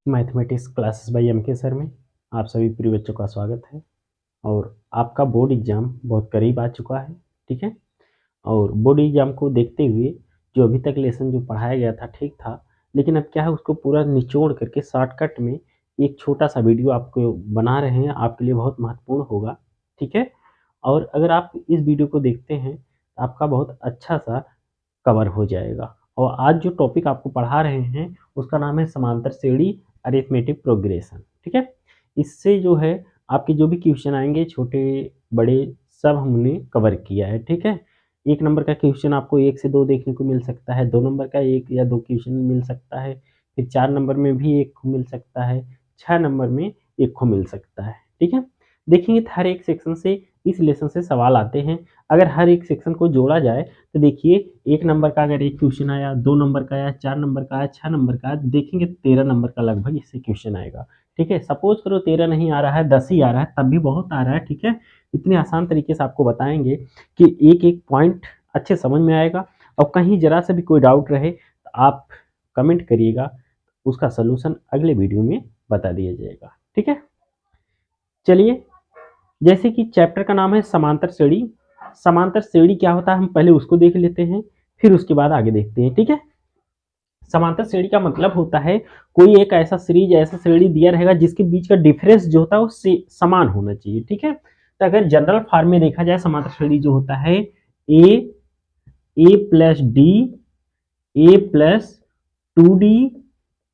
Mathematics classes bye M के sir में आप सभी प्रिय बच्चों का स्वागत है। और आपका बोर्ड एग्ज़ाम बहुत करीब आ चुका है, ठीक है। और बोर्ड एग्ज़ाम को देखते हुए जो अभी तक लेसन जो पढ़ाया गया था ठीक था, लेकिन अब क्या है उसको पूरा निचोड़ करके शॉर्टकट में एक छोटा सा वीडियो आपको बना रहे हैं, आपके लिए बहुत महत्वपूर्ण होगा, ठीक है। और अगर आप इस वीडियो को देखते हैं तो आपका बहुत अच्छा सा कवर हो जाएगा। और आज जो टॉपिक आपको पढ़ा रहे हैं उसका नाम है समांतर श्रेणी अरिथमेटिक प्रोग्रेशन, ठीक है। इससे जो है आपके जो भी क्वेश्चन आएंगे छोटे बड़े सब हमने कवर किया है, ठीक है। 1 नंबर का क्वेश्चन आपको 1 से 2 देखने को मिल सकता है, 2 नंबर का 1 या 2 क्वेश्चन मिल सकता है, फिर 4 नंबर में भी 1 को मिल सकता है, 6 नंबर में 1 को मिल सकता है, ठीक है। देखेंगे हर एक सेक्शन से इस लेसन से सवाल आते हैं। अगर हर एक सेक्शन को जोड़ा जाए तो देखिए 1 नंबर का अगर एक क्वेश्चन आया, 2 नंबर का आया, 4 नंबर का आया, 6 नंबर का आया, देखेंगे 13 नंबर का लगभग इससे क्वेश्चन आएगा, ठीक है। सपोज करो 13 नहीं आ रहा है, 10 ही आ रहा है, तब भी बहुत आ रहा है, ठीक है। इतने आसान तरीके से आपको बताएंगे कि एक एक पॉइंट अच्छे समझ में आएगा। और कहीं जरा से भी कोई डाउट रहे तो आप कमेंट करिएगा, उसका सोल्यूशन अगले वीडियो में बता दिया जाएगा, ठीक है। चलिए, जैसे कि चैप्टर का नाम है समांतर श्रेणी। समांतर श्रेणी क्या होता है हम पहले उसको देख लेते हैं, फिर उसके बाद आगे देखते हैं, ठीक है। समांतर श्रेणी का मतलब होता है कोई एक ऐसा सीरीज ऐसा श्रेणी दिया रहेगा जिसके बीच का डिफरेंस जो होता है वो समान होना चाहिए, ठीक है। तो अगर जनरल फॉर्म में देखा जाए समांतर श्रेणी जो होता है ए प्लस डी, ए प्लस 2d,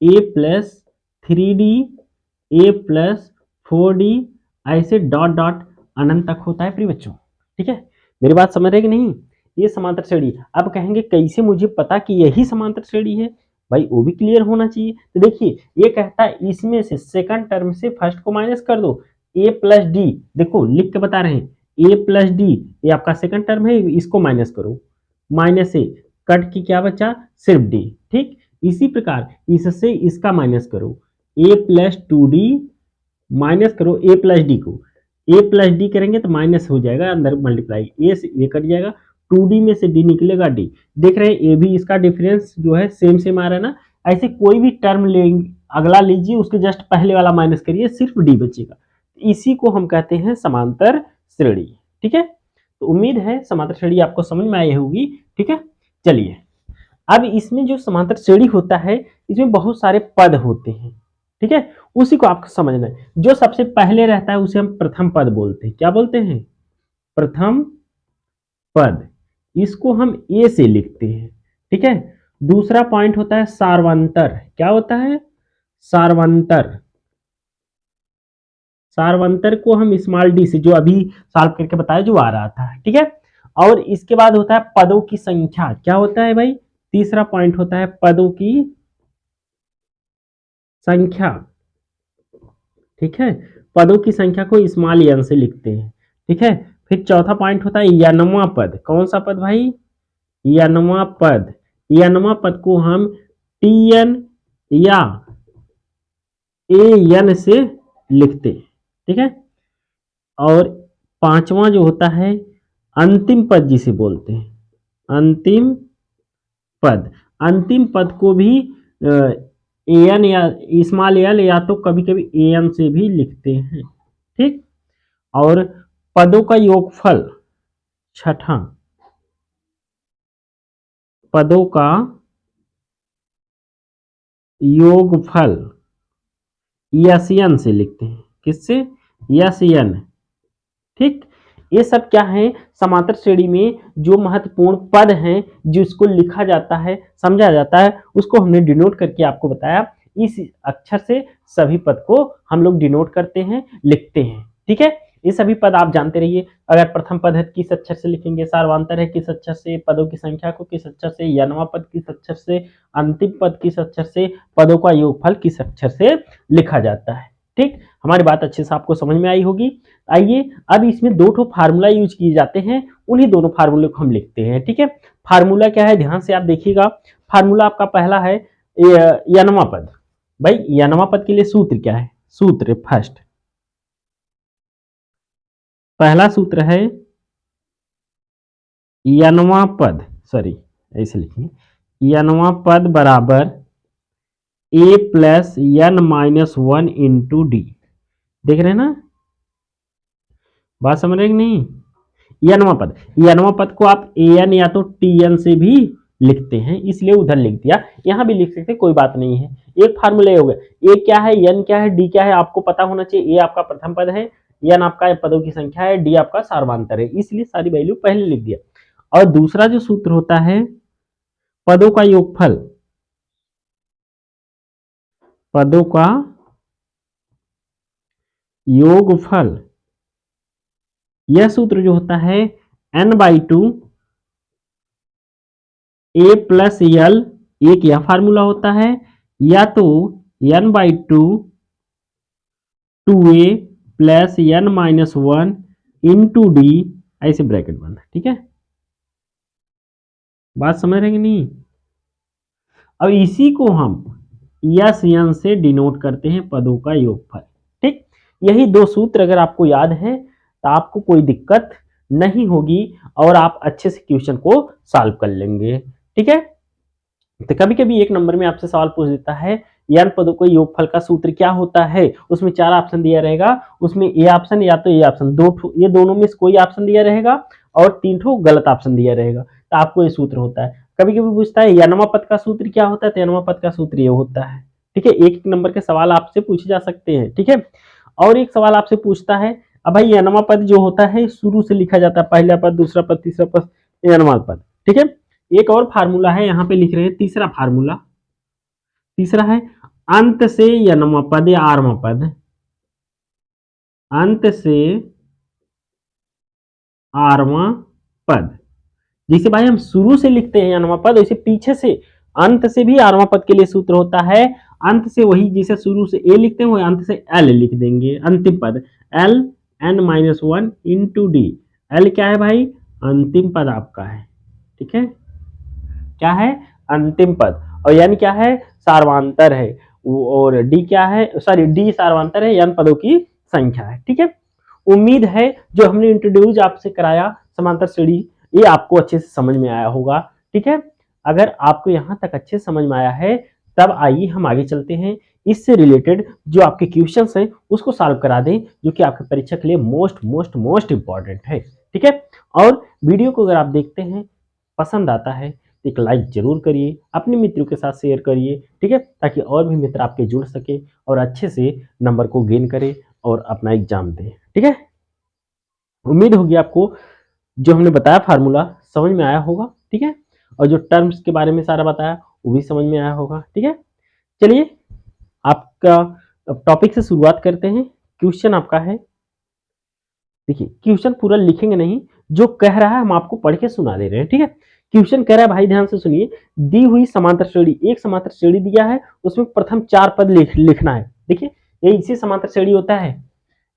ए प्लस 3d, ए प्लस 4d, ऐसे डॉट डॉट अनंत तक होता है प्रिय बच्चों, ठीक है। मेरी बात समझ रहे कि नहीं। ये समांतर श्रेणी। अब कहेंगे कैसे मुझे पता कि यही समांतर श्रेणी है, भाई वो भी क्लियर होना चाहिए। तो देखिए ये कहता है इसमें से सेकंड टर्म से फर्स्ट को माइनस कर दो, ए प्लस डी, देखो लिख के बता रहे हैं ए प्लस डी, ये आपका सेकंड टर्म है, इसको माइनस करो, माइनस ए, कट की क्या बचा सिर्फ डी, ठीक। इसी प्रकार इससे इसका माइनस करो, ए प्लस 2d माइनस करो ए प्लस डी को, ए प्लस डी करेंगे तो माइनस हो जाएगा, अंदर मल्टीप्लाई ए से ये कट जाएगा, 2d में से डी निकलेगा डी। देख रहे हैं ये भी इसका डिफरेंस जो है सेम सेम आ रहा है ना। ऐसे कोई भी टर्म लेंगे अगला लीजिए उसके जस्ट पहले वाला माइनस करिए, सिर्फ डी बचेगा। इसी को हम कहते हैं समांतर श्रेणी, ठीक है। तो उम्मीद है समांतर श्रेणी आपको समझ में आई होगी, ठीक है। चलिए, अब इसमें जो समांतर श्रेणी होता है इसमें बहुत सारे पद होते हैं, ठीक है। उसी को आपको समझना है। जो सबसे पहले रहता है उसे हम प्रथम पद बोलते हैं। क्या बोलते हैं? प्रथम पद। इसको हम ए से लिखते हैं, ठीक है। दूसरा पॉइंट होता है सार्वंतर। क्या होता है? सार्वंतर। सार्वंतर को हम स्मॉल डी से, जो अभी सॉल्व करके बताया जो आ रहा था, ठीक है। और इसके बाद होता है पदों की संख्या। क्या होता है भाई? तीसरा पॉइंट होता है पदों की संख्या, ठीक है। पदों की संख्या को स्मॉल एन से लिखते हैं, ठीक है। फिर चौथा पॉइंट होता है यनवा पद। कौन सा पद भाई? यनवा पद। यनवा पद को हम टी एन या ए एन से लिखते हैं, ठीक है। और पांचवा जो होता है अंतिम पद जिसे बोलते हैं, अंतिम पद। अंतिम पद को भी एन या स्मॉल एल या तो कभी कभी एन से भी लिखते हैं, ठीक। और पदों का योगफल, छठा, पदों का योगफल यन से लिखते हैं। किससे? यन, ठीक। ये सब क्या है? समांतर श्रेणी में जो महत्वपूर्ण पद हैं जिसको लिखा जाता है, समझा जाता है, उसको हमने डिनोट करके आपको बताया। इस अक्षर से सभी पद को हम लोग डिनोट करते हैं, लिखते हैं, ठीक है। ये सभी पद आप जानते रहिए। अगर प्रथम पद है किस अक्षर से लिखेंगे, सार्वंतर है किस अक्षर से, पदों की संख्या को किस अक्षर से, यनवा पद किस अक्षर से, अंतिम पद किस अक्षर से, पदों का योगफल किस अक्षर से लिखा जाता है, ठीक। हमारी बात अच्छे से आपको समझ में आई होगी। आइए अब इसमें दो ठो फार्मूला यूज किए जाते हैं, उन्हीं दोनों फार्मूले को हम लिखते हैं, ठीक है। फार्मूला क्या है ध्यान से आप देखिएगा। फार्मूला आपका पहला है यनवा पद। भाई यनवा पद के लिए सूत्र क्या है? सूत्र फर्स्ट, पहला सूत्र है यनवा पद, सॉरी ऐसे लिखिए, यनवा पद बराबर a plus n minus one into d. देख रहे हैं ना, बात समझ रहे कि नहीं। यनवा पद को आप ए एन या तो टी एन से भी लिखते हैं, इसलिए उधर लिख दिया, यहां भी लिख सकते हैं, कोई बात नहीं है। एक फार्मूला हो गया, ए क्या है, एन क्या है, डी क्या है, आपको पता होना चाहिए। ए आपका प्रथम पद है, एन आपका पदों की संख्या है, डी आपका सार्वधातर है, इसलिए सारी वैल्यू पहले लिख दिया। और दूसरा जो सूत्र होता है पदों का योगफल, पदों का योगफल, यह सूत्र जो होता है n/2 a प्लस एल, एक यह फार्मूला होता है, या तो n/2 2a plus n minus one into d, ऐसे ब्रैकेट बंद। ठीक है, बात समझ रहे हैं कि नहीं। अब इसी को हम यस एन से डिनोट करते हैं, पदों का योगफल। ठीक, यही दो सूत्र अगर आपको याद है तो आपको कोई दिक्कत नहीं होगी और आप अच्छे से क्वेश्चन को सॉल्व कर लेंगे। ठीक है, तो कभी कभी एक नंबर में आपसे सवाल पूछ देता है एन पदों के योगफल का सूत्र क्या होता है, उसमें 4 ऑप्शन दिया रहेगा, उसमें ए ऑप्शन या तो ए ऑप्शन, ये दोनों में से कोई ऑप्शन दिया रहेगा और 3 गलत ऑप्शन दिया रहेगा, तो आपको ये सूत्र होता है। कभी कभी पूछता है यनवा पद का सूत्र क्या होता है, तो यनवा पद का सूत्र ये होता है। ठीक है, एक नंबर के सवाल आपसे पूछे जा सकते हैं। ठीक है, और एक सवाल आपसे पूछता है, अब भाई यनवा पद जो होता है शुरू से लिखा जाता है, पहला पद, दूसरा पद, तीसरा पद, यनवा पद। ठीक है, एक और फार्मूला है, यहां पे लिख रहे हैं तीसरा फार्मूला। तीसरा है अंत से यनवा पद या आरवा पद, अंत से आरवा पद। जैसे भाई हम शुरू से लिखते हैं यनवा पद, वैसे पीछे से अंत से भी आरवा पद के लिए सूत्र होता है। अंत से वही जैसे शुरू से ए लिखते हैं वही अंत से एल लिख देंगे, अंतिम पद l n minus one into d. L क्या है भाई, अंतिम पद आपका है। ठीक है, क्या है, अंतिम पद, और एन क्या है, सार्वधातर है, और डी क्या है, सॉरी डी सार्वधातर है, एन पदों की संख्या है। ठीक है, उम्मीद है जो हमने इंट्रोड्यूस आपसे कराया समांतर श्रेणी, ये आपको अच्छे से समझ में आया होगा। ठीक है, अगर आपको यहाँ तक अच्छे से समझ में आया है तब आइए हम आगे चलते हैं, इससे रिलेटेड जो आपके क्वेश्चंस हैं उसको सॉल्व करा दें, जो कि आपके परीक्षा के लिए मोस्ट इंपॉर्टेंट है। ठीक है, और वीडियो को अगर आप देखते हैं पसंद आता है तो एक लाइक जरूर करिए, अपने मित्रों के साथ शेयर करिए। ठीक है, ताकि और भी मित्र आपके जुड़ सके और अच्छे से नंबर को गेन करें और अपना एग्जाम दें। ठीक है, उम्मीद होगी आपको जो हमने बताया फार्मूला समझ में आया होगा। ठीक है, और जो टर्म्स के बारे में सारा बताया वो भी समझ में आया होगा। ठीक है, चलिए आपका टॉपिक से शुरुआत करते हैं। क्वेश्चन आपका है, देखिए क्वेश्चन पूरा लिखेंगे नहीं, जो कह रहा है हम आपको पढ़ के सुना दे रहे हैं। ठीक है, क्वेश्चन कह रहा है, भाई ध्यान से सुनिए, दी हुई समांतर श्रेणी, एक समांतर श्रेणी दिया है, उसमें प्रथम 4 पद लिखना है। देखिए ये इसी समांतर श्रेणी होता है,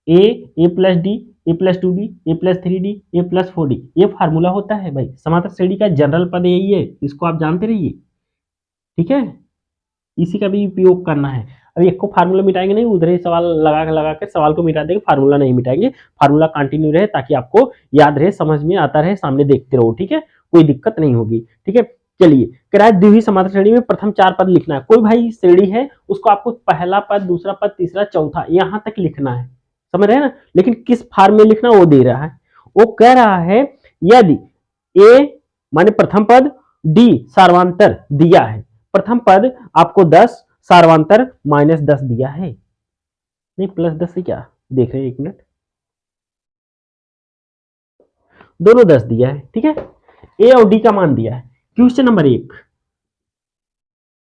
ए प्लस डी, ए प्लस 2d, ए प्लस 3d, ए प्लस 4d, ये फार्मूला होता है भाई। समांतर श्रेणी का जनरल पद यही है, इसको आप जानते रहिए। ठीक है, इसी का भी उपयोग करना है। अब एक को फार्मूला मिटाएंगे नहीं, उधर ही सवाल लगा के सवाल को मिटा देंगे, फार्मूला नहीं मिटाएंगे। फार्मूला कंटिन्यू रहे ताकि आपको याद रहे, समझ में आता रहे, सामने देखते रहो। ठीक है, कोई दिक्कत नहीं होगी। ठीक है, चलिए किराया दी हुई समांतर श्रेणी में प्रथम 4 पद लिखना है। कोई भाई श्रेणी है उसको आपको पहला पद, दूसरा पद, तीसरा, चौथा यहां तक लिखना है, समझ रहे हैं ना, लेकिन किस फॉर्म में लिखना वो दे रहा है। वो कह रहा है यदि ए माने प्रथम पद, डी सार्वधातर दिया है, प्रथम पद आपको 10, सार्वधातर -10 दिया है, नहीं +10 से क्या देख रहे हैं, एक मिनट, दोनों 10 दिया है। ठीक है, ए और डी का मान दिया है। क्वेश्चन नंबर 1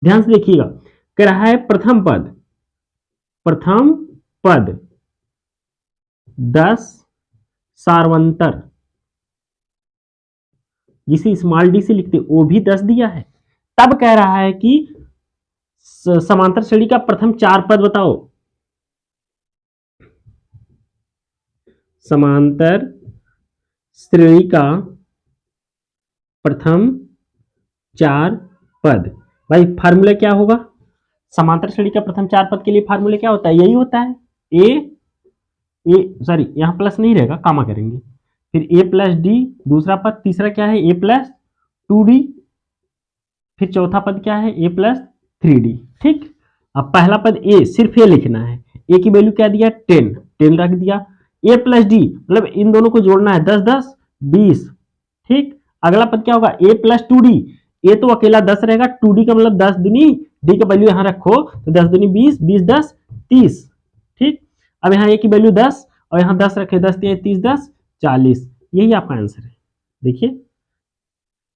ध्यान से देखिएगा, कह रहा है प्रथम पद 10 सार्वधातर, जिसे स्मॉल डी से लिखते वो भी 10 दिया है। तब कह रहा है कि समांतर श्रेणी का प्रथम 4 पद बताओ। समांतर श्रेणी का प्रथम 4 पद, भाई फार्मूला क्या होगा, समांतर श्रेणी का प्रथम 4 पद के लिए फार्मूला क्या होता है, यही होता है, सॉरी यहां प्लस नहीं रहेगा, कामा करेंगे, फिर ए प्लस डी, दूसरा पद, तीसरा क्या है, ए प्लस 2d, फिर चौथा पद क्या है, ए प्लस 3d। ठीक, अब पहला पद ए, सिर्फ ए लिखना है। ए की वैल्यू क्या दिया 10, 10 रख दिया। ए प्लस डी मतलब इन दोनों को जोड़ना है 10 10 20, ठीक। अगला पद क्या होगा ए प्लस 2d, ए तो अकेला 10 रहेगा, 2d का मतलब 10 दुनी, डी का वैल्यू यहां रखो तो 10 दुनी 20, 20 10 30, ठीक। अब यहाँ ए की वैल्यू 10 और यहाँ 10 रखे, 10 30 10 40, यही आपका आंसर है। देखिए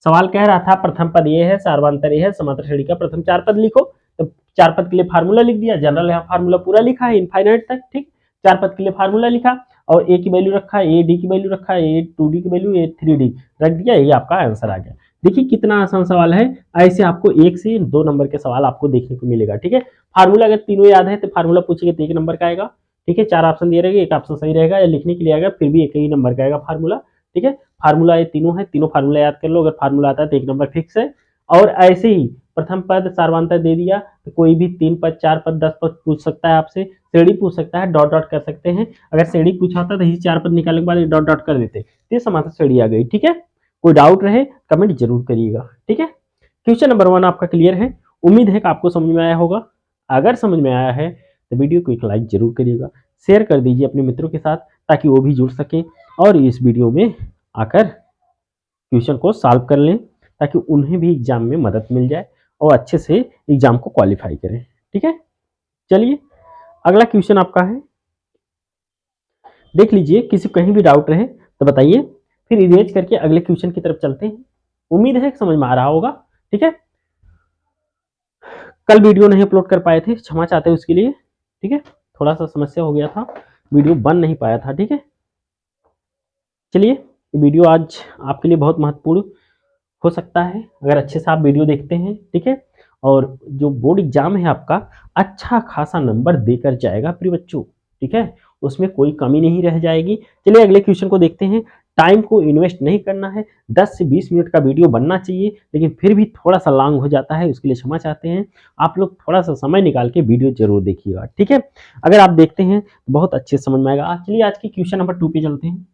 सवाल कह रहा था प्रथम पद ये है, सार्वंतर ये है, समांतर श्रेणी का प्रथम 4 पद लिखो, तो 4 पद के लिए फार्मूला लिख दिया। जनरल यहाँ फार्मूला पूरा लिखा है इनफाइनाइट तक, ठीक। 4 पद के लिए फार्मूला लिखा और ए की वैल्यू रखा, ए डी की वैल्यू रखा, ए 2d की वैल्यू, ए 3d रख दिया, ये आपका आंसर आ गया। देखिए कितना आसान सवाल है। ऐसे आपको 1 से 2 नंबर के सवाल आपको देखने को मिलेगा, ठीक है। फार्मूला अगर तीनों याद है तो फार्मूला पूछेगा तो 1 नंबर का आएगा, ठीक है। 4 ऑप्शन दिए रहेगा, एक ऑप्शन सही रहेगा या लिखने के लिए आएगा फिर भी 1 ही नंबर का आएगा फार्मूला, ठीक है। फार्मूला ये तीनों है, तीनों फार्मूला याद कर लो, अगर फार्मूला आता है तो 1 नंबर फिक्स है। और ऐसे ही प्रथम पद सार्वंतर दे दिया तो कोई भी 3 पद 4 पद 10 पद पूछ सकता है आपसे, श्रेणी पूछ सकता है, डॉट डॉट कर सकते हैं। अगर श्रेणी पूछा होता तो यही 4 पद निकालने के बाद डॉट डॉट कर देते, तो समांतर श्रेणी आ गई, ठीक है। कोई डाउट रहे कमेंट जरूर करिएगा, ठीक है। क्वेश्चन नंबर 1 आपका क्लियर है, उम्मीद है कि आपको समझ में आया होगा। अगर समझ में आया है तो वीडियो को एक लाइक जरूर करिएगा, शेयर कर दीजिए अपने मित्रों के साथ ताकि वो भी जुड़ सके और इस वीडियो में आकर क्वेश्चन को सॉल्व कर लें ताकि उन्हें भी एग्जाम में मदद मिल जाए और अच्छे से एग्जाम को क्वालिफाई करें, ठीक है। चलिए अगला क्वेश्चन आपका है, देख लीजिए, किसी को कहीं भी डाउट रहे तो बताइए, फिर इरेज करके अगले क्वेश्चन की तरफ चलते हैं। उम्मीद है कि समझ में आ रहा होगा, ठीक है। कल वीडियो नहीं अपलोड कर पाए थे, क्षमा चाहते हैं उसके लिए, ठीक है। थोड़ा सा समस्या हो गया था, वीडियो बन नहीं पाया था, ठीक है। चलिए वीडियो आज आपके लिए बहुत महत्वपूर्ण हो सकता है अगर अच्छे से आप वीडियो देखते हैं, ठीक है। और जो बोर्ड एग्जाम है आपका अच्छा खासा नंबर देकर जाएगा प्रिय बच्चों, ठीक है, उसमें कोई कमी नहीं रह जाएगी। चलिए अगले क्वेश्चन को देखते हैं। टाइम को इन्वेस्ट नहीं करना है, 10 से 20 मिनट का वीडियो बनना चाहिए, लेकिन फिर भी थोड़ा सा लॉन्ग हो जाता है, उसके लिए क्षमा चाहते हैं। आप लोग थोड़ा सा समय निकाल के वीडियो जरूर देखिएगा, ठीक है। अगर आप देखते हैं तो बहुत अच्छे समझ में आएगा। चलिए आज की क्वेश्चन नंबर 2 पे चलते हैं।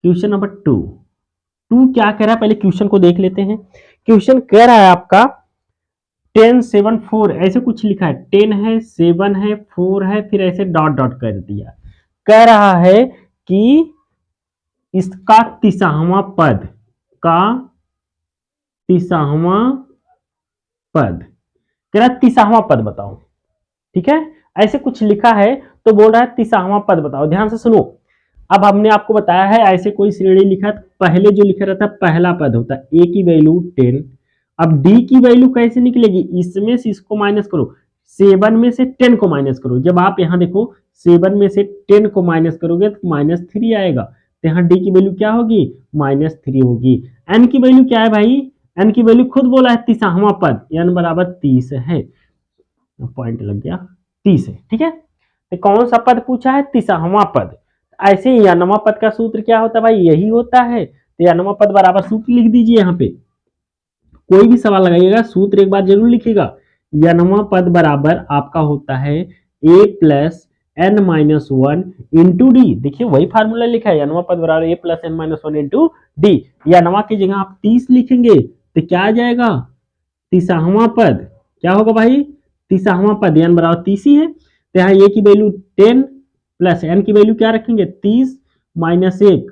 क्वेश्चन नंबर 2 क्या कह रहा है, पहले क्वेश्चन को देख लेते हैं। क्वेश्चन कह रहा है आपका 10 7 4 ऐसे कुछ लिखा है, 10 है 7 है 4 है, फिर ऐसे डॉट डॉट कर दिया। कह रहा है कि इसका 30वां पद का 30वां पद, कह रहा है 30वां पद बताओ, ठीक है। ऐसे कुछ लिखा है तो बोल रहा है 30वां पद बताओ। ध्यान से सुनो, अब हमने आपको बताया है ऐसे कोई श्रेणी लिखा तो पहले जो लिखा रहता है पहला पद होता है, ए की वैल्यू 10। अब डी की वैल्यू कैसे निकलेगी, इसमें से इसको माइनस करो, 7 में से 10 को माइनस करो। जब आप यहाँ देखो 7 में से 10 को माइनस करोगे तो -3 आएगा, तो यहाँ डी की वैल्यू क्या होगी -3 होगी। एन की वैल्यू क्या है भाई, एन की वैल्यू खुद बोला है 30वां पद, एन बराबर 30 है, पॉइंट लग गया 30 है, ठीक है। तो कौन सा पद पूछा है 30वां पद। ऐसे ही यानवा पद का सूत्र क्या होता है भाई, यही होता है। तो यानवा पद बराबर सूत्र लिख दीजिए, यहाँ पे कोई भी सवाल लगाइएगा सूत्र एक बार जरूर लिखिएगा। यानवा पद बराबर आपका होता है a plus n minus 1 into डी। देखिए वही फार्मूला लिखा है, यानवा पद बराबर a plus n minus 1 into डी। यानवा की जगह आप 30 लिखेंगे तो क्या आ जाएगा 30वां पद, क्या होगा भाई 30वां पद, यान बराबर 30 ही है। तो यहाँ a की वैल्यू 10 प्लस n की वैल्यू क्या रखेंगे 30 माइनस 1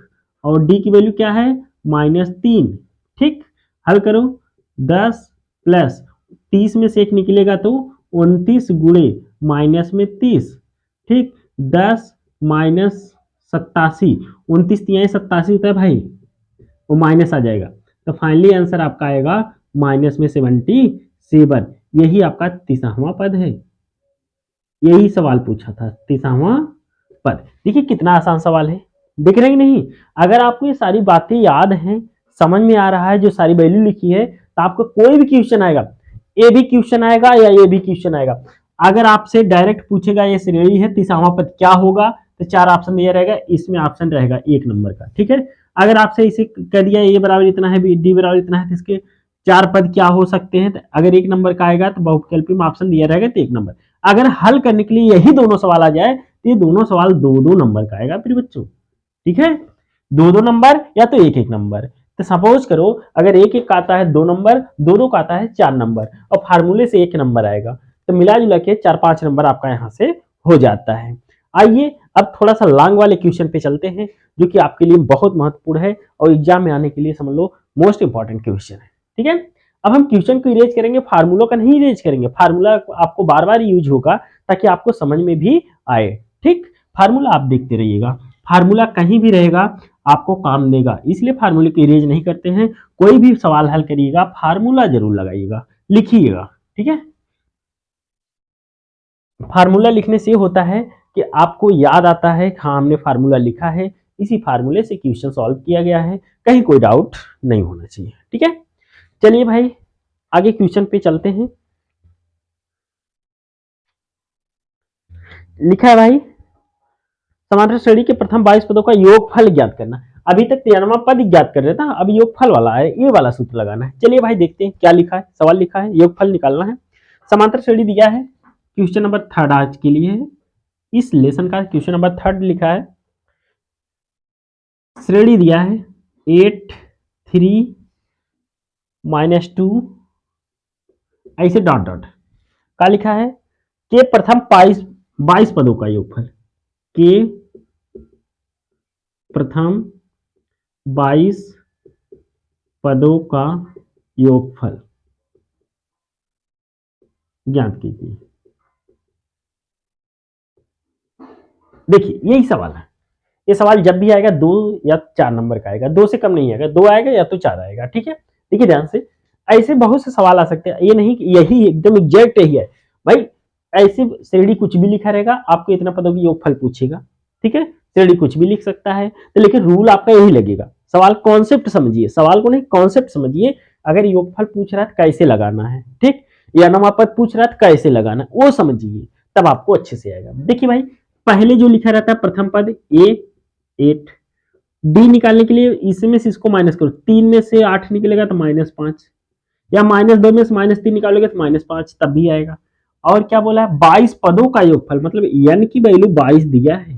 और d की वैल्यू क्या है -3, ठीक। हल करो 10 प्लस 30 में से 1 निकलेगा तो 29 गुणे माइनस में 30, ठीक। 10 माइनस 87, 29 तिहाई 87 होता है भाई, वो माइनस आ जाएगा। तो फाइनली आंसर आपका आएगा माइनस में 77। यही आपका 30वां पद है, यही सवाल पूछा था 30वां पद। देखिए कितना आसान सवाल है, दिख रहे नहीं। अगर आपको ये सारी बातें याद हैं, समझ में आ रहा है, जो सारी वैल्यू लिखी है, तो आपको कोई भी क्वेश्चन आएगा, ए भी क्वेश्चन आएगा या ये भी क्वेश्चन आएगा, अगर आपसे डायरेक्ट पूछेगा ये श्रेणी है 30वां पद क्या होगा, तो 4 ऑप्शन दिया रहेगा, इसमें ऑप्शन रहेगा 1 नंबर का, ठीक है। अगर आपसे इसे कह दिया ए बराबर इतना है, डी बराबर इतना है, तो इसके 4 पद क्या हो सकते हैं, तो अगर 1 नंबर का आएगा तो बहुविकल्पी में ऑप्शन दिया रहेगा तो 1 नंबर। अगर हल करने के लिए यही दोनों सवाल आ जाए तो ये दोनों सवाल 2-2 नंबर का आएगा फिर बच्चों, ठीक है। 2-2 नंबर या तो 1-1 नंबर। तो सपोज करो अगर एक एक का आता है 2 नंबर, दो दो का आता है 4 नंबर और फार्मूले से 1 नंबर आएगा, तो मिला जुला के 4-5 नंबर आपका यहाँ से हो जाता है। आइए अब थोड़ा सा लॉन्ग वाले क्वेश्चन पे चलते हैं, जो कि आपके लिए बहुत महत्वपूर्ण है और एग्जाम में आने के लिए समझ लो मोस्ट इंपॉर्टेंट क्वेश्चन है। ठीक है, अब हम क्वेश्चन को इरेज करेंगे, फार्मूला का नहीं इरेज करेंगे। फार्मूला आपको बार बार यूज होगा ताकि आपको समझ में भी आए। ठीक, फार्मूला आप देखते रहिएगा, फार्मूला कहीं भी रहेगा आपको काम देगा, इसलिए फार्मूले को इरेज नहीं करते हैं। कोई भी सवाल हल करिएगा फार्मूला जरूर लगाइएगा, लिखिएगा। ठीक है, फार्मूला लिखने से होता है कि आपको याद आता है हाँ हमने फार्मूला लिखा है, इसी फार्मूले से क्वेश्चन सॉल्व किया गया है, कहीं कोई डाउट नहीं होना चाहिए। ठीक है, चलिए भाई आगे क्वेश्चन पे चलते हैं। लिखा है भाई, समांतर श्रेणी के प्रथम 22 पदों का योगफल ज्ञात करना। अभी तक 13वां पद ज्ञात कर रहे था, अब योगफल वाला है, ये वाला सूत्र लगाना है। चलिए भाई देखते हैं क्या लिखा है, सवाल लिखा है, योगफल निकालना है। समांतर श्रेणी दिया है, क्वेश्चन नंबर 3 आज के लिए है, इस लेसन का क्वेश्चन नंबर 3 लिखा है। श्रेणी दिया है 8 3 -2 ऐसे डॉट डॉट का लिखा है के प्रथम 22 पदों का योगफल, के प्रथम 22 पदों का योगफल ज्ञात कीजिए। देखिए यही सवाल है, ये सवाल जब भी आएगा 2 या 4 नंबर का आएगा, 2 से कम नहीं आएगा, 2 आएगा या तो 4 आएगा। ठीक है, देखिए ध्यान से, ऐसे बहुत से सवाल आ सकते हैं, ये नहीं कि यही एकदम एग्जैक्ट यही है भाई। ऐसे श्रेणी कुछ भी लिखा रहेगा, आपको इतना पदों की योगफल पूछेगा। ठीक है, श्रेणी कुछ भी लिख सकता है, तो लेकिन रूल आपका यही लगेगा। सवाल कॉन्सेप्ट समझिए, सवाल को नहीं कॉन्सेप्ट समझिए। अगर योगफल पूछ रहा है कैसे लगाना है, ठीक, या नामापद पूछ रहा है कैसे लगाना है, वो समझिए, तब आपको अच्छे से आएगा। देखिए भाई, पहले जो लिखा रहता है प्रथम पद ए 8, डी निकालने के लिए इसमें से इसको माइनस करो, 3 में से 8 निकलेगा तो -5, या -2 में से -3 निकालोगे तो -5, तब भी आएगा। और क्या बोला है, 22 पदों का योगफल, मतलब n की वैल्यू 22 दिया है।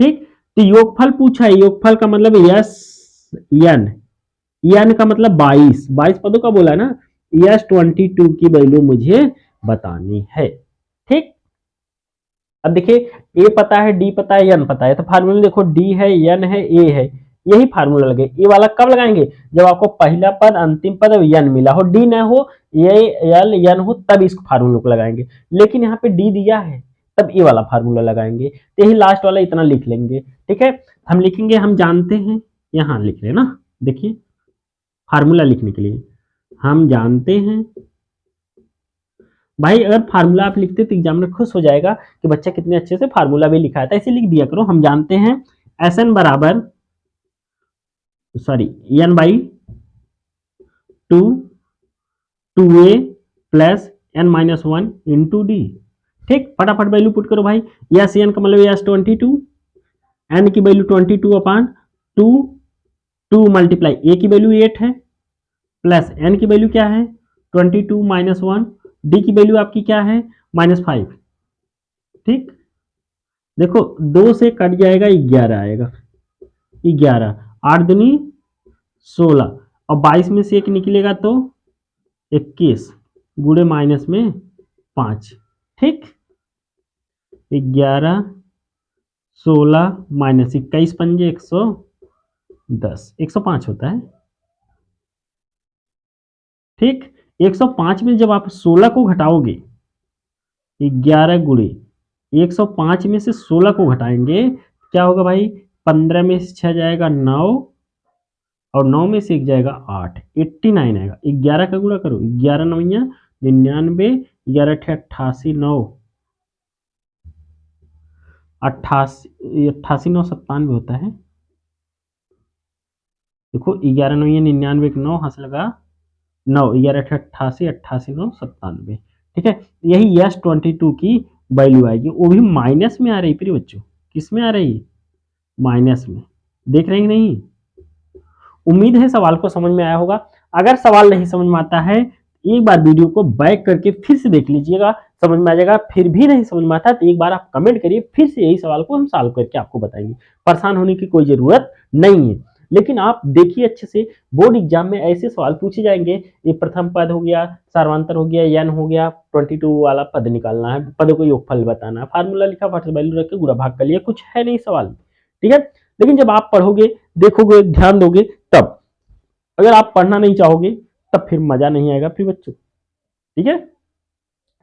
ठीक, तो योगफल पूछा है, योगफल का मतलब यस n का मतलब 22 पदों का बोला है ना, यस 22 की वैल्यू मुझे बतानी है। ठीक, अब देखिए ए पता है, डी पता है, एन पता है, तो फार्मूला देखो डी है, एन है, ए है, यही फार्मूला लगे। ए वाला कब लगाएंगे, जब आपको पहला पद अंतिम पद एन मिला हो, डी ना हो, ये एल एन हो, तब इस फार्मूला को लगाएंगे। लेकिन यहाँ पे डी दिया है, तब ए वाला फार्मूला लगाएंगे, तो यही लास्ट वाला इतना लिख लेंगे। ठीक है, हम लिखेंगे, हम जानते हैं, यहाँ लिख रहे ना, देखिए फार्मूला लिखने के लिए हम जानते हैं भाई। अगर फार्मूला आप लिखते तो एग्जामिनर खुश हो जाएगा कि बच्चा कितने अच्छे से फार्मूला भी लिखा है, तो ऐसे लिख दिया करो। हम जानते हैं Sn बराबर n by 2a plus n-1 into D. ठीक, फटाफट वैल्यू पुट करो भाई। यस एन का मतलब यस 22, एन की वैल्यू 22 अपान 2 मल्टीप्लाई ए की वैल्यू 8 है, प्लस एन की वैल्यू क्या है 22 -1, डी की वैल्यू आपकी क्या है -5। ठीक, देखो 2 से कट जाएगा 11 आएगा, 11 8 दूनी 16 और 22 में से 1 निकलेगा तो 21 गुणे माइनस में 5। ठीक, 11 16 माइनस 21 पंजे 110, 105 होता है। ठीक, 105 में जब आप 16 को घटाओगे, 11 गुणे 105 में से 16 को घटाएंगे, क्या होगा भाई, 15 में से 6 जाएगा 9 और 9 में से 1 जाएगा 8, 89 आएगा। 11 का गुणा करो, 11 9 99, 11 88 9 88 9 97 होता है। देखो 11 9 99 9 हाथ लगा 9, 11 88 88 9 97। ठीक है, यही यस 22 की वैल्यू आएगी, वो भी माइनस में आ रही प्रिय बच्चों। किस में आ रही, माइनस में। देख रहे हैं नहीं, उम्मीद है सवाल को समझ में आया होगा। अगर सवाल नहीं समझ में आता है, एक बार वीडियो को बैक करके फिर से देख लीजिएगा, समझ में आ जाएगा। फिर भी नहीं समझ में आता तो एक बार आप कमेंट करिए, फिर से यही सवाल को हम सॉल्व करके आपको बताएंगे। परेशान होने की कोई जरूरत नहीं है। लेकिन आप देखिए अच्छे से, बोर्ड एग्जाम में ऐसे सवाल पूछे जाएंगे, ये प्रथम पद हो गया, सार्वंतर हो गया, यन हो गया, 22 वाला पद निकालना है, पदों को योगफल बताना है, फार्मूला लिखा, फट से वैल्यू रख के गुणा भाग कर लिया, कुछ है नहीं सवाल, ठीक है। लेकिन जब आप पढ़ोगे, देखोगे, ध्यान दोगे, तब, अगर आप पढ़ना नहीं चाहोगे तब फिर मजा नहीं आएगा फिर बच्चों, ठीक है।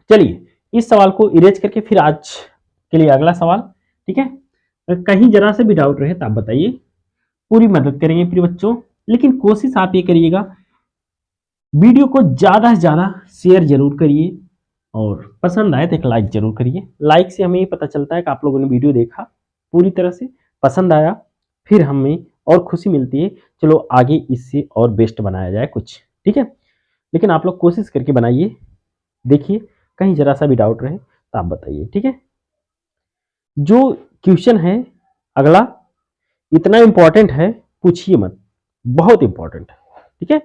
चलिए इस सवाल को इरेज करके फिर आज के लिए अगला सवाल, ठीक है। कहीं जरा से भी डाउट रहे तो आप बताइए, पूरी मदद करेंगे प्रिय बच्चों। लेकिन कोशिश आप ये करिएगा, वीडियो को ज्यादा से ज्यादा शेयर जरूर करिए, और पसंद आए तो एक लाइक जरूर करिए। लाइक से हमें ये पता चलता है कि आप लोगों ने वीडियो देखा, पूरी तरह से पसंद आया, फिर हमें और खुशी मिलती है, चलो आगे इससे और बेस्ट बनाया जाए कुछ, ठीक है। लेकिन आप लोग कोशिश करके बनाइए, देखिए कहीं जरा सा भी डाउट रहे तो आप बताइए, ठीक है। जो क्वेश्चन है अगला, इतना इंपॉर्टेंट है पूछिए मत, बहुत इंपॉर्टेंट है, ठीक है।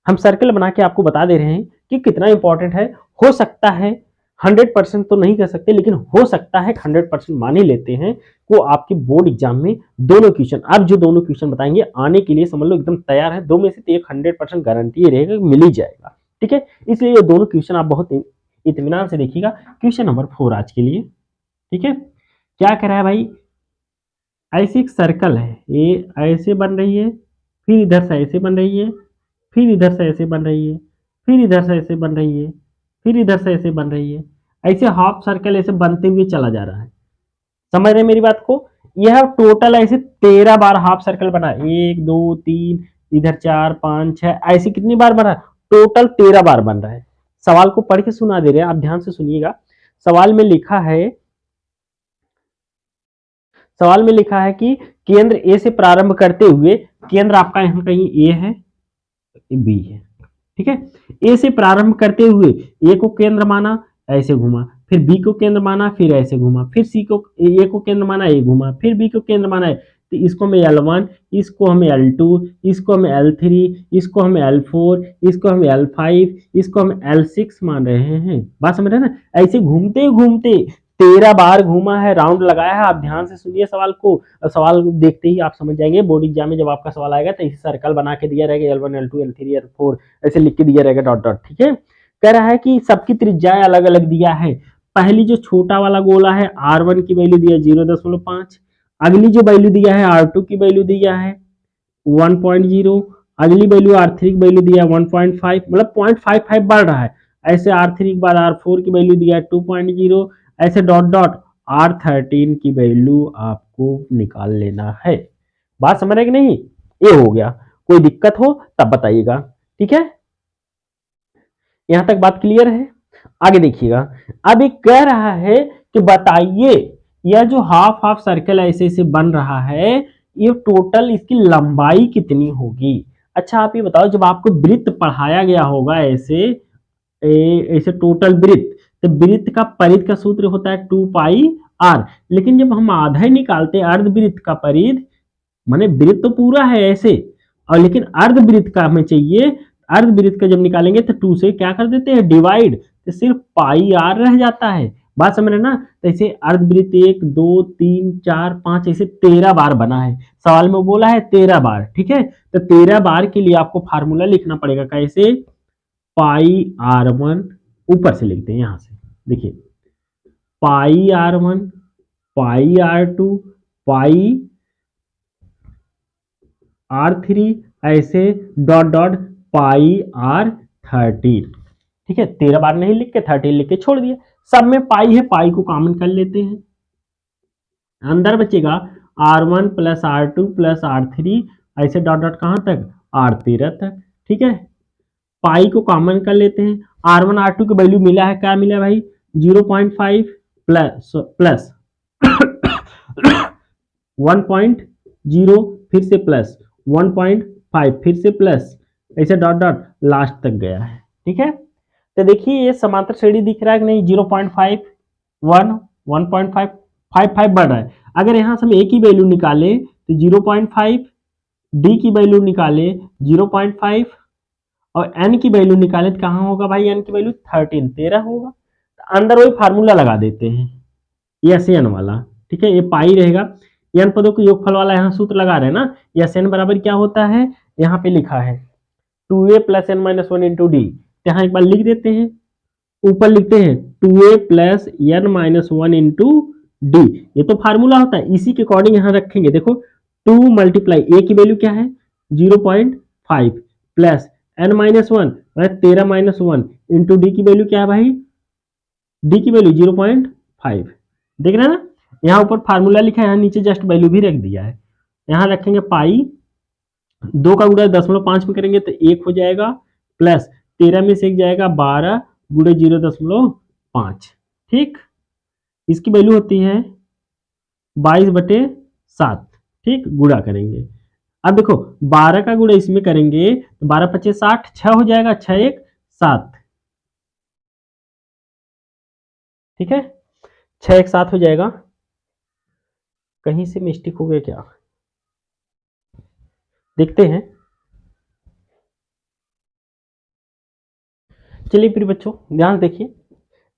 हम सर्कल बना के आपको बता दे रहे हैं कि कितना इंपॉर्टेंट है। हो सकता है 100% तो नहीं कर सकते, लेकिन हो सकता है 100% मान ही लेते हैं को आपके बोर्ड एग्जाम में दोनों क्वेश्चन, अब जो दोनों क्वेश्चन बताएंगे आने के लिए समझ लो एकदम तैयार है, दो में से एक 100% गारंटी रहेगा, मिल ही जाएगा, ठीक है। इसलिए ये दोनों क्वेश्चन आप बहुत इत्मीनान से देखिएगा। क्वेश्चन नंबर 4 आज के लिए, ठीक है। क्या कह रहा है भाई, ऐसी एक सर्कल है, ये ऐसे बन रही है, फिर इधर से ऐसे बन रही है, फिर इधर से ऐसे बन रही है, फिर इधर से ऐसे बन रही है, फिर इधर से ऐसे बन रही है, ऐसे हाफ सर्कल ऐसे बनते हुए चला जा रहा है। समझ रहे हैं मेरी बात को? यह टोटल ऐसे 13 बार हाफ सर्कल बना, 1 2 3, इधर 4 5 6, ऐसे कितनी बार बना? टोटल 13 बार बन रहा है। सवाल को पढ़ के सुना दे रहे हैं, आप ध्यान से सुनिएगा। सवाल में लिखा है, सवाल में लिखा है कि केंद्र ए से प्रारंभ करते हुए, केंद्र आपका यहां कहीं ए है, बी है, ठीक है। ए से प्रारंभ करते हुए ए को केंद्र माना, ऐसे घुमा, फिर बी को केंद्र माना, फिर ऐसे घुमा, फिर सी को, ए को केंद्र माना, ए घुमा, फिर बी को केंद्र माना है, तो इसको हमें L1, इसको हमें L2, इसको हमें L3, इसको हमें L4, इसको हमें L5, इसको हम L6 मान रहे हैं। बात समझ रहे हैं ना? ऐसे घूमते घूमते 13 बार घूमा है, राउंड लगाया है। आप ध्यान से सुनिए सवाल को, सवाल देखते ही आप समझ जाएंगे। बोर्ड एग्जाम में जब आपका सवाल आएगा तो इसे सर्कल बना के दिया रहेगा, L1 L2 L3 L4 ऐसे लिख के दिया रहेगा, डॉट डॉट, ठीक है। कह रहा है कि सबकी त्रिज्याएं अलग अलग दिया है। पहली जो छोटा वाला गोला है R1 की वैल्यू दिया 0.5, अगली जो वैल्यू दिया है R2 की वैल्यू दिया है 1.0, अगली वैल्यू R3 की वैल्यू दिया है 1.5, मतलब 0.55 बढ़ रहा है। ऐसे R3 के बाद R4 की वैल्यू दिया है 2.0, ऐसे डॉट डॉट R13 की वैल्यू आपको निकाल लेना है। बात समझ रहे कि नहीं? ये हो गया। कोई दिक्कत हो तब बताइएगा, ठीक है। यहां तक बात क्लियर है? आगे देखिएगा, अब एक कह रहा है कि बताइए यह जो हाफ हाफ सर्कल ऐसे ऐसे बन रहा है, ये टोटल इसकी लंबाई कितनी होगी। अच्छा आप ये बताओ, जब आपको वृत्त पढ़ाया गया होगा ऐसे ऐसे टोटल वृत्त, तो वृत्त का परिध का सूत्र होता है 2πr, लेकिन जब हम आधा निकालते हैं अर्धवृत्त का परिध, माने वृत्त तो पूरा है ऐसे, और लेकिन अर्धवृत्त का हमें चाहिए, अर्धवृत्त का जब निकालेंगे तो 2 से क्या कर देते हैं डिवाइड, तो सिर्फ πr रह जाता है। बात समझ रहे ना? तो ऐसे अर्धवृत्त 1 2 3 4 5 ऐसे 13 बार बना है, सवाल में बोला है 13 बार, ठीक है। तो 13 बार के लिए आपको फार्मूला लिखना पड़ेगा, कैसे? πr1, ऊपर से लिखते हैं यहां से, देखिए πr1 πr2 πr3 ऐसे डॉट डॉट πr13, ठीक है। 13 बार नहीं लिख के 13 लिख के छोड़ दिया। सब में पाई है, पाई को कॉमन कर लेते हैं, अंदर बचेगा R1 plus R2 plus R3 ऐसे डॉट डॉट कहां तक? R13 तक, ठीक है। पाई को कॉमन कर लेते हैं, R1 R2 की वैल्यू मिला है, क्या मिला भाई? 0.5 प्लस 1.0 फिर से प्लस 1.5 फिर से प्लस, ऐसे डॉट डॉट लास्ट तक गया है, ठीक है। तो देखिए ये समांतर श्रेणी दिख रहा है कि नहीं? 0.5 1 1.5 5 बढ़ रहा है। अगर यहां से हम ए की वैल्यू निकाले तो 0.5, डी की वैल्यू निकाले 0.5 और एन की वैल्यू निकाले तो कहां होगा भाई? एन की वैल्यू 13 होगा। तो अंदर वही फार्मूला लगा देते हैं, एस एन वाला, ठीक है। ये पाई रहेगा, n पदों के योगफल वाला यहाँ सूत्र लगा रहे हैं ना, यस n बराबर क्या होता है, यहाँ पे लिखा है 2a plus n minus one into D. यहाँ एक बार लिख देते हैं, ऊपर लिखते हैं 2a plus n minus one into D. ये तो फार्मूला होता है, इसी के अकॉर्डिंग यहाँ रखेंगे। देखो 2 मल्टीप्लाई ए की वैल्यू क्या है 0.5 plus n minus one 13 minus one into D की वैल्यू क्या है भाई, डी की वैल्यू 0.5। देख रहे हैं ना, यहाँ ऊपर फार्मूला लिखा है, यहाँ नीचे जस्ट वैल्यू भी रख दिया है। यहाँ रखेंगे पाई, 2 का गुणा 0.5 में करेंगे तो 1 हो जाएगा, प्लस 13 में से 1 जाएगा 12 गुणे 0.5। ठीक, इसकी वैल्यू होती है 22/7। ठीक, गुणा करेंगे। अब देखो 12 का गुणा इसमें करेंगे तो 12 × 5 = 60, 6 हो जाएगा, 6 × 1 = 7। ठीक है, 6 × 1 = 7 हो जाएगा। कहीं से मिस्टेक हो गया क्या, देखते हैं। चलिए फिर बच्चों ध्यान देखिए,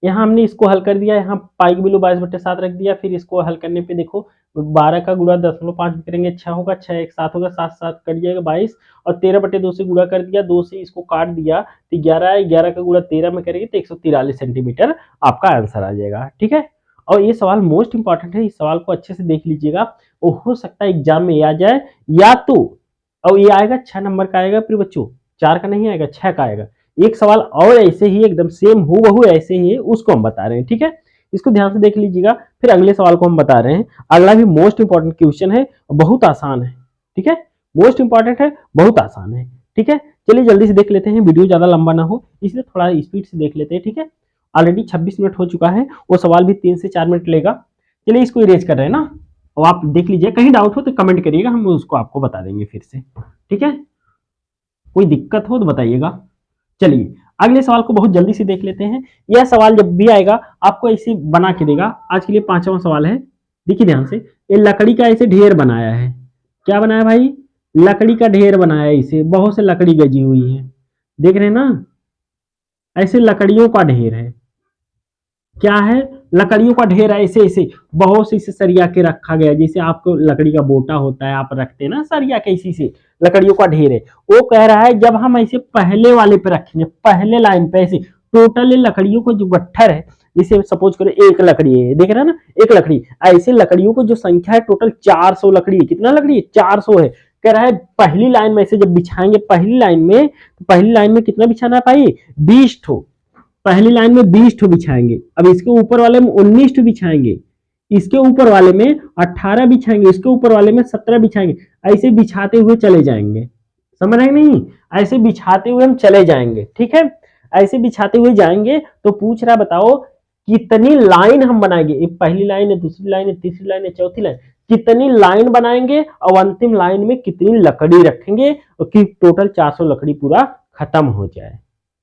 यहाँ हमने इसको हल कर दिया, यहाँ पाई की वैल्यू 22/7 रख दिया। फिर इसको हल करने पे देखो 12 का गुणा 0.5 में करेंगे 6 होगा, 6 × 1 = 7 होगा, 7 7 कट जाएगा 22, और 13/2 से गुणा कर दिया, 2 से इसको काट दिया तो 11 है, 11 का गुणा 13 में करेंगे तो 143 सेंटीमीटर आपका आंसर आ जाएगा। ठीक है, और ये सवाल मोस्ट इंपॉर्टेंट है, इस सवाल को अच्छे से देख लीजिएगा, वो हो सकता है एग्जाम में आ जाए, या तो और ये आएगा 6 नंबर का आएगा फिर बच्चों, 4 का नहीं आएगा, 6 का आएगा। एक सवाल और ऐसे ही एकदम सेम हूबहू ऐसे ही है, उसको हम बता रहे हैं। ठीक है, इसको ध्यान से देख लीजिएगा, फिर अगले सवाल को हम बता रहे हैं। अगला भी मोस्ट इंपॉर्टेंट क्वेश्चन है, बहुत आसान है। ठीक है, मोस्ट इंपॉर्टेंट है, बहुत आसान है। ठीक है, चलिए जल्दी से देख लेते हैं, वीडियो ज्यादा लंबा ना हो इसलिए थोड़ा स्पीड से देख लेते हैं। ठीक है, ऑलरेडी 26 मिनट हो चुका है, वो सवाल भी 3 से 4 मिनट लेगा। चलिए इसको इरेज कर रहे हैं ना, और आप देख लीजिए, कहीं डाउट हो तो कमेंट करिएगा, हम उसको आपको बता देंगे फिर से। ठीक है, कोई दिक्कत हो तो बताइएगा। चलिए अगले सवाल को बहुत जल्दी से देख लेते हैं। यह सवाल जब भी आएगा आपको ऐसे बना के देगा। आज के लिए 5वां सवाल है, देखिए ध्यान से। ये लकड़ी का ऐसे ढेर बनाया है, क्या बनाया भाई, लकड़ी का ढेर बनाया है, इसे बहुत से लकड़ी गजी हुई है, देख रहे हैं ना, ऐसे लकड़ियों का ढेर है। क्या है, लकड़ियों का ढेर है, ऐसे ऐसे बहुत से इसे सरिया के रखा गया, जैसे आपको लकड़ी का बोटा होता है, आप रखते हैं ना सरिया के, इसी से लकड़ियों का ढेर है। वो कह रहा है जब हम ऐसे पहले वाले पे रखेंगे, पहले लाइन पे ऐसे टोटल लकड़ियों को जो गट्ठर है, जैसे सपोज करो एक लकड़ी है, देख रहे हैं ना, एक लकड़ी, ऐसे लकड़ियों को जो संख्या है टोटल 400 लकड़ी है। कितना लकड़ी है, 400 है। कह रहा है पहली लाइन में ऐसे जब बिछाएंगे, पहली लाइन में कितना बिछाना है भाई, 20 ठो। पहली लाइन में 20 ठो बिछाएंगे, अब इसके ऊपर वाले में 19 ठो बिछाएंगे, इसके ऊपर वाले में 18 बिछाएंगे, इसके ऊपर वाले में 17 बिछाएंगे, ऐसे बिछाते हुए चले जाएंगे। समझ रहे नहीं, ऐसे बिछाते हुए हम चले जाएंगे। ठीक है, ऐसे बिछाते हुए जाएंगे तो पूछ रहा बताओ कितनी लाइन हम बनाएंगे, एक पहली लाइन है, दूसरी लाइन है, तीसरी लाइन है, चौथी लाइन, कितनी लाइन बनाएंगे और अंतिम लाइन में कितनी लकड़ी रखेंगे और कि टोटल 400 लकड़ी पूरा खत्म हो जाए।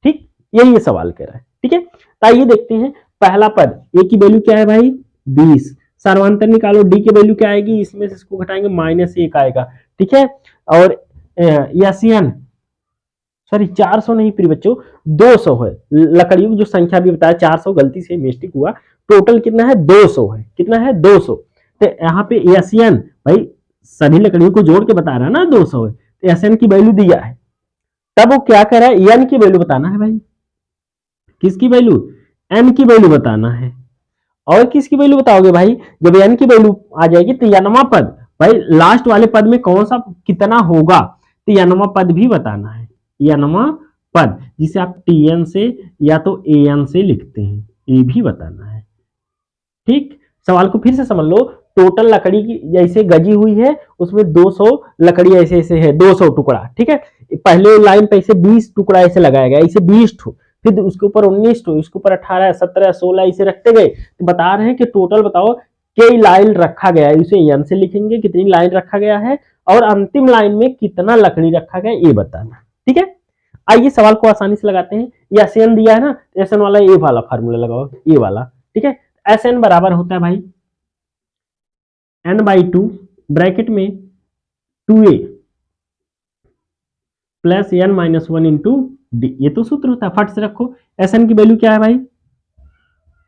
ठीक, यही ये सवाल कह रहा है। ठीक है, तो आइए देखते हैं। पहला पद ए की वैल्यू क्या है भाई 20, सर्वांतर निकालो, डी की वैल्यू क्या आएगी, इसमें से इसको घटाएंगे -1 आएगा। ठीक है, और यासियन सॉरी 400 नहीं प्रिय बच्चों 200 है, लकड़ियों की जो संख्या भी बताया 400, गलती से मिस्टेक हुआ, टोटल कितना है 200 है, कितना है 200। तो यहाँ पे यासियन भाई सभी लकड़ियों को जोड़ के बता रहा है ना 200 है, तो यासियन की वैल्यू दिया है, तब वो क्या कर रहा है, एन की वैल्यू बताना है भाई, किसकी वैल्यू, एन की वैल्यू बताना है। और किसकी वैल्यू बताओगे भाई, जब एन की वैल्यू आ जाएगी तो यनवा पद, भाई लास्ट वाले पद में कौन सा कितना होगा, तो यनवा पद भी बताना है, यनवा पद जिसे आप टीएन से या तो एन से लिखते हैं, ये भी बताना है। ठीक, सवाल को फिर से समझ लो, टोटल लकड़ी की जैसे गजी हुई है उसमें 200 लकड़ी ऐसे ऐसे है, 200 टुकड़ा। ठीक है, पहले लाइन पे ऐसे 20 टुकड़ा ऐसे लगाया गया, ऐसे 20 ठो, फिर उसके ऊपर 19 ठो, इसके ऊपर 18, 17, 16 ऐसे रखते गए, तो बता रहे हैं कि टोटल बताओ कई लाइन रखा गया है, इसे एन से लिखेंगे कितनी लाइन रखा गया है और अंतिम लाइन में कितना लकड़ी रखा गया ये बताना। ठीक है, आइए सवाल को आसानी से लगाते हैं। ये एसएन दिया है ना, एसएन वाला ये वाला फार्मूला लगाओ, ये वाला। ठीक है, एसएन बराबर होता है भाई n/2 ब्रैकेट में 2a plus n-1 into D, ये तो सूत्र होता है, फट से रखो। एसएन की वैल्यू क्या है भाई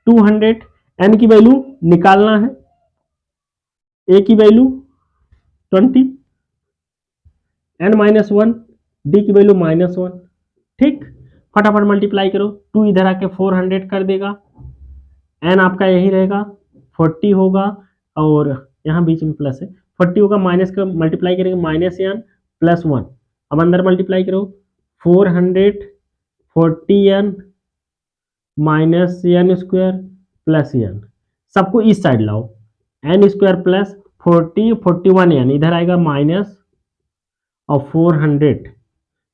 200, एन की वैल्यू निकालना है ए की वैल्यू 20, n-1, डी की वैल्यू -1। ठीक, फटाफट मल्टीप्लाई करो, 2 इधर आके 400 कर देगा, n आपका यही रहेगा 40 होगा, और यहाँ बीच में प्लस है, 40 होगा, माइनस का मल्टीप्लाई करेंगे -n +1, अब अंदर मल्टीप्लाई करो, 440n -n² +n, सबको इस साइड लाओ, n² + 40 41n इधर आएगा माइनस और 400।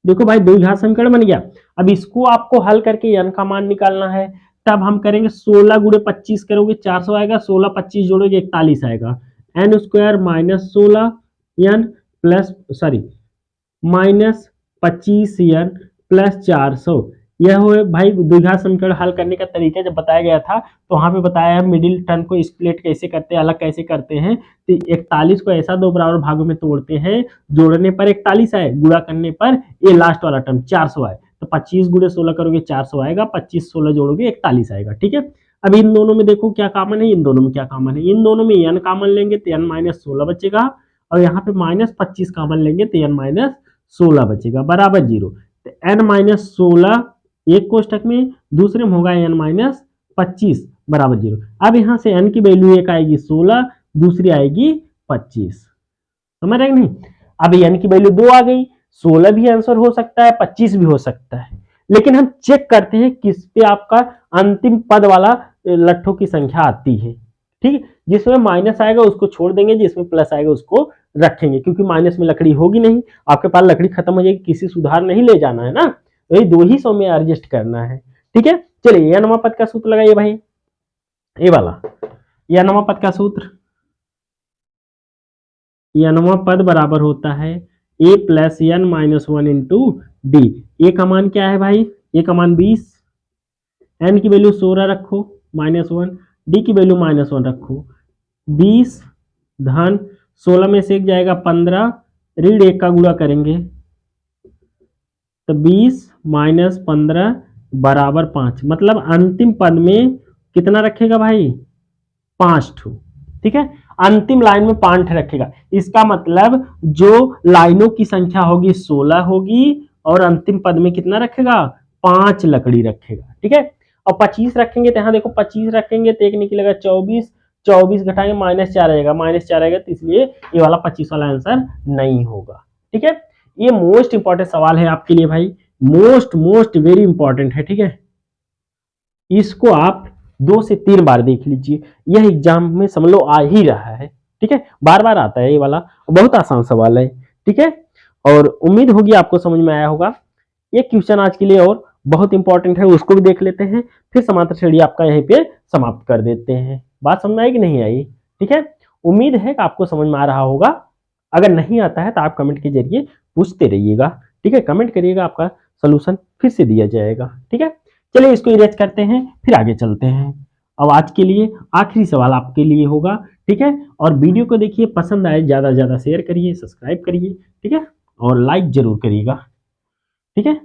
देखो भाई द्विघात समीकरण बन गया। अब इसको आपको हल करके n का मान निकालना है, तब हम करेंगे 16 गुणे 25 करोगे 400 आएगा, 16 25 जोड़ोगे 41 आएगा, n² -16 n प्लस -25n + 400। यह हो भाई द्विघात समीकरण हल करने का तरीका जब बताया गया था तो वहां पे बताया है मिडिल टर्म को स्प्लिट कैसे करते हैं, अलग कैसे करते हैं। तो 41 को ऐसा 2 बराबर भागों में तोड़ते हैं, जोड़ने पर 41 आए, गुणा करने पर ये लास्ट वाला टर्म 400 आए, तो 25 गुणे 16 करोगे 400 आएगा, 25 16 जोड़ोगे 41 आएगा। ठीक है, अब इन दोनों में देखो क्या कॉमन है, इन दोनों में क्या कॉमन है, इन दोनों में n कॉमन लेंगे तो n -16 बचेगा, और यहाँ पे -25 कॉमन लेंगे तो n -16 बचेगा बराबर 0। तो n -16 एक कोष्टक में, दूसरे में होगा n -25 बराबर 0। अब यहाँ से n की वैल्यू एक आएगी 16, दूसरी आएगी 25, समझ रहे नहीं। अब n की वैल्यू 2 आ गई, 16 भी आंसर हो सकता है, 25 भी हो सकता है, लेकिन हम चेक करते हैं किस पे आपका अंतिम पद वाला लट्ठों की संख्या आती है। ठीक है, जिसमें माइनस आएगा उसको छोड़ देंगे, जिसमें प्लस आएगा उसको रखेंगे, क्योंकि माइनस में लकड़ी होगी नहीं, आपके पास लकड़ी खत्म हो जाएगी, किसी सुधार नहीं ले जाना है ना, वही 2 ही 100 में एडजस्ट करना है। ठीक है, चलिए n पद का सूत्र लगाइए भाई, ये वाला n पद का सूत्र, n पद बराबर होता है a + n - 1 × d। a का मान क्या है भाई, a का मान 20, n की वैल्यू 16 रखो -1, d की वैल्यू -1 रखो, 20 धन 16 में से एक जाएगा 15, ऋण 1 का गुणा करेंगे तो 20 - 15 बराबर 5, मतलब अंतिम पद में कितना रखेगा भाई, 5 ठो। ठीक है, अंतिम लाइन में 5 रखेगा, इसका मतलब जो लाइनों की संख्या होगी 16 होगी, और अंतिम पद में कितना रखेगा, 5 लकड़ी रखेगा। ठीक है, और 25 रखेंगे तो यहाँ देखो 25 रखेंगे तो एक निकलेगा 24, 24 घटाएंगे -4 आएगा, -4 आएगा, तो इसलिए ये वाला 25 वाला आंसर नहीं होगा। ठीक है, ये मोस्ट इंपॉर्टेंट सवाल है आपके लिए भाई, मोस्ट वेरी इंपॉर्टेंट है। ठीक है, इसको आप 2 से 3 बार देख लीजिए, यह एग्जाम में समझ लो आ ही रहा है। ठीक है, बार बार आता है ये वाला, बहुत आसान सवाल है। ठीक है, और उम्मीद होगी आपको समझ में आया होगा। ये क्वेश्चन आज के लिए और बहुत इंपॉर्टेंट है, उसको भी देख लेते हैं, फिर समांतर श्रेणी आपका यहीं पे समाप्त कर देते हैं। बात समझ में आई कि नहीं आई। ठीक है, उम्मीद है कि आपको समझ में आ रहा होगा, अगर नहीं आता है तो आप कमेंट के जरिए पूछते रहिएगा। ठीक है, कमेंट करिएगा, आपका सोल्यूशन फिर से दिया जाएगा। ठीक है, चलिए इसको इरेज करते हैं, फिर आगे चलते हैं। अब आज के लिए आखिरी सवाल आपके लिए होगा। ठीक है, और वीडियो को देखिए, पसंद आए ज़्यादा से ज़्यादा शेयर करिए, सब्सक्राइब करिए। ठीक है, और लाइक जरूर करिएगा। ठीक है,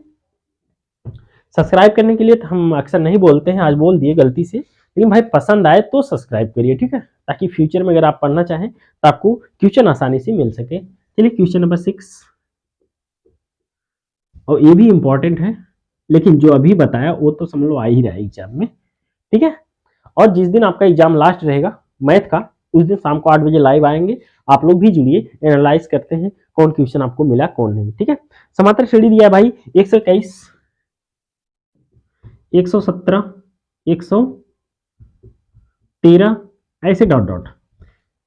सब्सक्राइब करने के लिए तो हम अक्सर नहीं बोलते हैं, आज बोल दिए गलती से, लेकिन भाई पसंद आए तो सब्सक्राइब करिए। ठीक है, ताकि फ्यूचर में अगर आप पढ़ना चाहें तो आपको क्वेश्चन आसानी से मिल सके। चलिए क्वेश्चन नंबर 6, और ये भी इंपॉर्टेंट है, लेकिन जो अभी बताया वो तो समझ लो आ ही रहा है एग्जाम में। ठीक है, और जिस दिन आपका एग्जाम लास्ट रहेगा मैथ का, उस दिन शाम को 8 बजे लाइव आएंगे, आप लोग भी जुड़िए, एनालाइज करते हैं कौन क्वेश्चन आपको मिला कौन नहीं। ठीक है, समांतर श्रेणी दिया है भाई 121, 117, 113, ऐसे डॉट डॉट,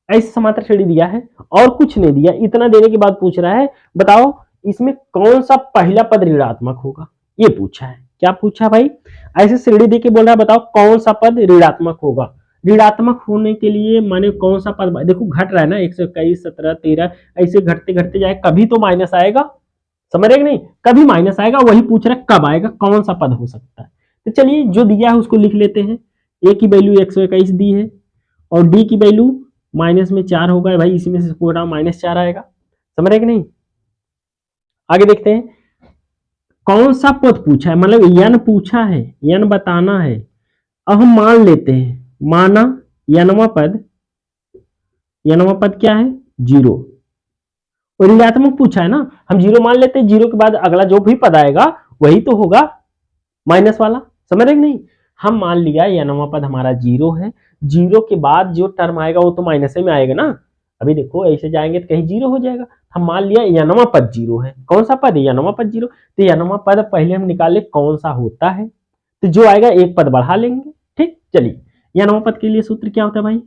ऐसे समांतर श्रेणी दिया है, और कुछ नहीं दिया। इतना देने के बाद पूछ रहा है बताओ इसमें कौन सा पहला पद ऋणात्मक होगा, ये पूछा है। क्या पूछा भाई, ऐसे श्रेणी दे के बोल रहा है बताओ कौन सा पद ऋणात्मक होगा। ऋणात्मक होने के लिए माने कौन सा पद, देखो घट रहा है ना, 121, 17, 13, ऐसे घटते घटते जाए, कभी तो माइनस आएगा, समझ रहे कि नहीं, कभी माइनस आएगा, वही पूछ रहा है कब आएगा, कौन सा पद हो सकता है। तो चलिए जो दिया है उसको लिख लेते हैं। ए की वैल्यू 121 दी है, और डी की वैल्यू -4 होगा भाई, इसी में से पूरा -4 आएगा, समझ रहे कि नहीं। आगे देखते हैं कौन सा पद पूछा है, मतलब n पूछा है, n बताना है। अब हम मान लेते हैं, माना nवां पद n पद क्या है 0, और ऋणात्मक पूछा है ना, हम 0 मान लेते हैं, 0 के बाद अगला जो भी पद आएगा वही तो होगा माइनस वाला, समझ रहे कि नहीं। हम मान लिया यह नवा पद हमारा 0 है, 0 के बाद जो टर्म आएगा वो तो माइनस में आएगा ना। अभी देखो ऐसे जाएंगे तो कहीं 0 हो जाएगा, हम मान लिया यह नवा पद 0 है। कौन सा पद है यह नवा पद 0, तो यह नवा पद पहले हम निकाले कौन सा होता है, तो जो आएगा एक पद बढ़ा लेंगे। ठीक, चलिए यह नवा पद के लिए सूत्र क्या होता है भाई,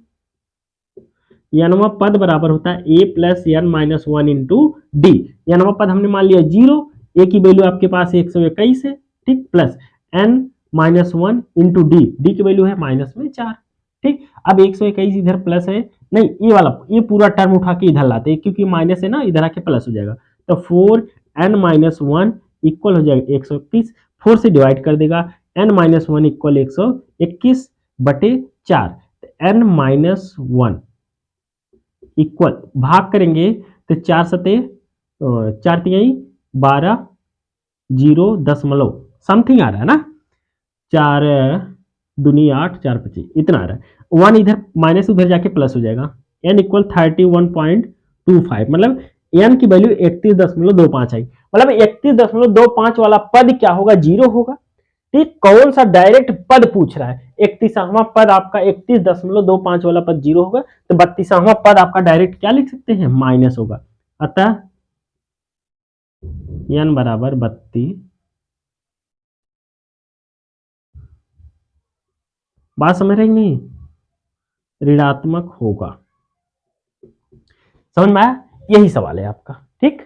यनवा पद बराबर होता है a plus n minus one into d. यनवा पद हमने मान लिया 0, a की वैल्यू आपके पास 121 है, ठीक, plus n minus one into D, D की वैल्यू है माइनस में 4। ठीक, अब 121 इधर प्लस है, नहीं ये वाला ये पूरा टर्म उठा के इधर लाते हैं क्योंकि माइनस है ना, इधर आके प्लस हो जाएगा, तो 4n माइनस वन इक्वल हो जाएगा 121, 4 से डिवाइड कर देगा, n माइनस वन इक्वल 121 बटे 4, n माइनस वन इक्वल भाग करेंगे तो 4 सते 4 तिहाई 12 0 समथिंग आ रहा है ना, 4 दूनी 8 4 25 इतना आ रहा है, 1 इधर माइनस उधर जाके प्लस हो जाएगा, n इक्वल 31.25, मतलब n की वैल्यू 31.25 आई, मतलब 31.25 वाला पद क्या होगा 0 होगा। ठीक, कौन सा डायरेक्ट पद पूछ रहा है, 31वां पद आपका 31.25 वाला पद 0 होगा, तो 32वां पद आपका डायरेक्ट क्या लिख सकते हैं माइनस होगा, अतः n बराबर 32। बात समझ रहे नहीं, ऋणात्मक होगा, समझ में आया, यही सवाल है आपका। ठीक,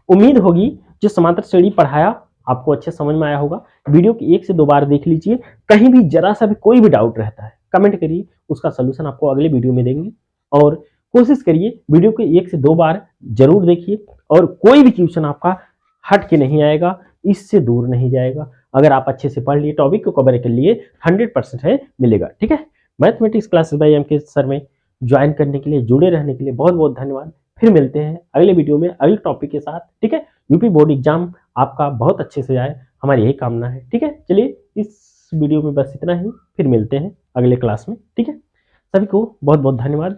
उम्मीद होगी जो समांतर श्रेणी पढ़ाया आपको अच्छे समझ में आया होगा। वीडियो की 1 से 2 बार देख लीजिए, कहीं भी जरा सा भी कोई भी डाउट रहता है कमेंट करिए, उसका सलूशन आपको अगले वीडियो में देंगे, और कोशिश करिए वीडियो को 1 से 2 बार जरूर देखिए, और कोई भी क्वेश्चन आपका हट के नहीं आएगा, इससे दूर नहीं जाएगा। अगर आप अच्छे से पढ़ लिए, टॉपिक को कवर के लिए 100% है मिलेगा। ठीक है, मैथमेटिक्स क्लासेस बाय एम के सर में ज्वाइन करने के लिए, जुड़े रहने के लिए बहुत बहुत धन्यवाद। फिर मिलते हैं अगले वीडियो में अगले टॉपिक के साथ। ठीक है, यूपी बोर्ड एग्जाम आपका बहुत अच्छे से जाए, हमारी यही कामना है। ठीक है, चलिए इस वीडियो में बस इतना ही, फिर मिलते हैं अगले क्लास में। ठीक है, सभी को बहुत बहुत धन्यवाद।